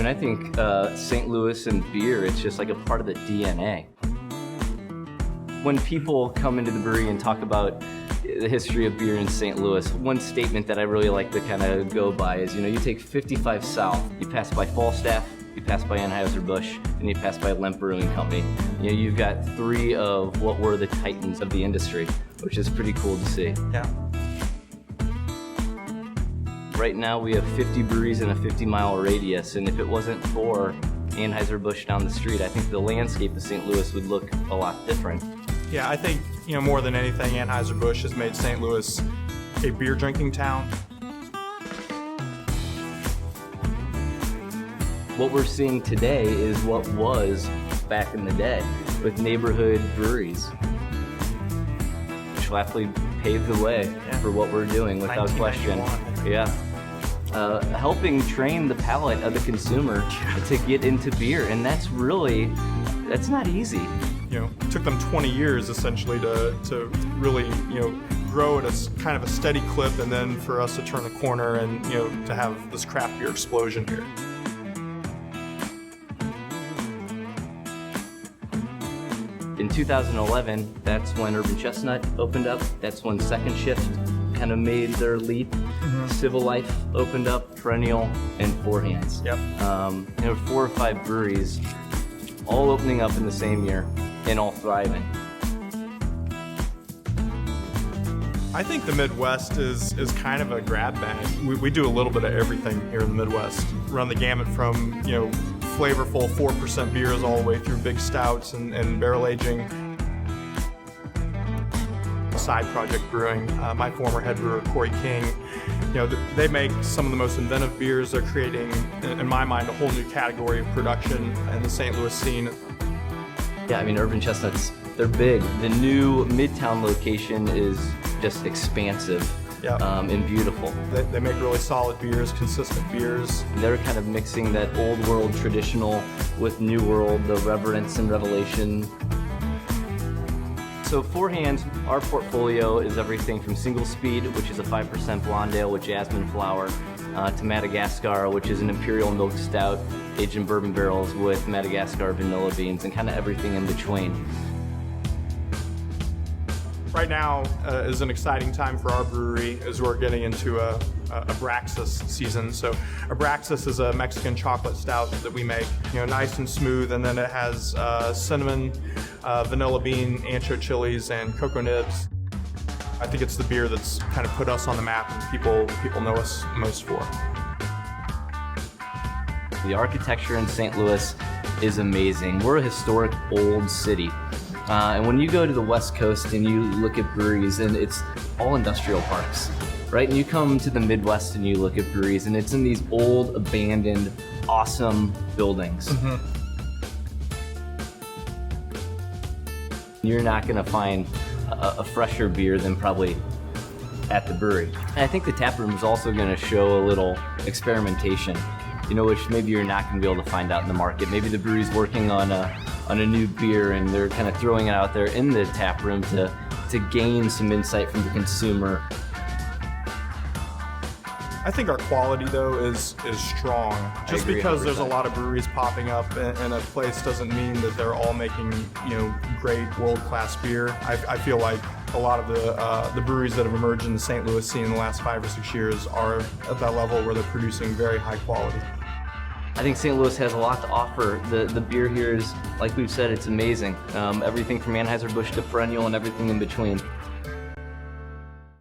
mean, I think St. Louis and beer, it's just like a part of the DNA. When people come into the brewery and talk about the history of beer in St. Louis, one statement that I really like to kind of go by is, you take 55 south, you pass by Falstaff, you pass by Anheuser-Busch, and you pass by Lemp Brewing Company. You've got three of what were the titans of the industry, which is pretty cool to see. Yeah. Right now we have 50 breweries in a 50-mile radius, and if it wasn't for Anheuser-Busch down the street, I think the landscape of St. Louis would look a lot different. Yeah, I think, more than anything, Anheuser-Busch has made St. Louis a beer drinking town. What we're seeing today is what was back in the day with neighborhood breweries. Schlafly paved the way for what we're doing without question. Yeah. Helping train the palate of the consumer to get into beer, and that's not easy. It took them 20 years essentially to really, grow at a kind of a steady clip, and then for us to turn the corner and, to have this craft beer explosion here. In 2011, that's when Urban Chestnut opened up. That's when Second Shift kind of made their leap. Mm-hmm. Civil Life opened up, Perennial, and Four Hands. Yep. 4 or 5 breweries all opening up in the same year and all thriving. I think the Midwest is kind of a grab bag. We do a little bit of everything here in the Midwest. Run the gamut from, flavorful 4% beers all the way through big stouts and barrel aging. Side project brewing. My former head brewer, Corey King, they make some of the most inventive beers. They're creating, in my mind, a whole new category of production in the St. Louis scene. Yeah, I mean, Urban Chestnuts, they're big. The new Midtown location is just expansive. Yeah. And beautiful. They make really solid beers, consistent beers. They're kind of mixing that old world traditional with new world, the reverence and revelation. So Four Hands, our portfolio is everything from Single Speed, which is a 5% blonde ale with jasmine flower, to Madagascar, which is an imperial milk stout aged in bourbon barrels with Madagascar vanilla beans, and kind of everything in between. Right now is an exciting time for our brewery as we're getting into a Abraxas season. So Abraxas is a Mexican chocolate stout that we make, nice and smooth, and then it has cinnamon, vanilla bean, ancho chilies, and cocoa nibs. I think it's the beer that's kind of put us on the map and people know us most for. The architecture in St. Louis is amazing. We're a historic old city. And when you go to the West Coast and you look at breweries, and it's all industrial parks, right? And you come to the Midwest and you look at breweries, and it's in these old, abandoned, awesome buildings. Mm-hmm. You're not going to find a fresher beer than probably at the brewery. And I think the tap room is also going to show a little experimentation, which maybe you're not going to be able to find out in the market. Maybe the brewery's working on a new beer and they're kind of throwing it out there in the tap room to gain some insight from the consumer. I think our quality, though, is strong. Just because there's a lot of breweries popping up in a place doesn't mean that they're all making, great world-class beer. I feel like a lot of the breweries that have emerged in the St. Louis scene in the last 5 or 6 years are at that level where they're producing very high quality. I think St. Louis has a lot to offer. The beer here is, like we've said, it's amazing. Everything from Anheuser-Busch to Perennial and everything in between.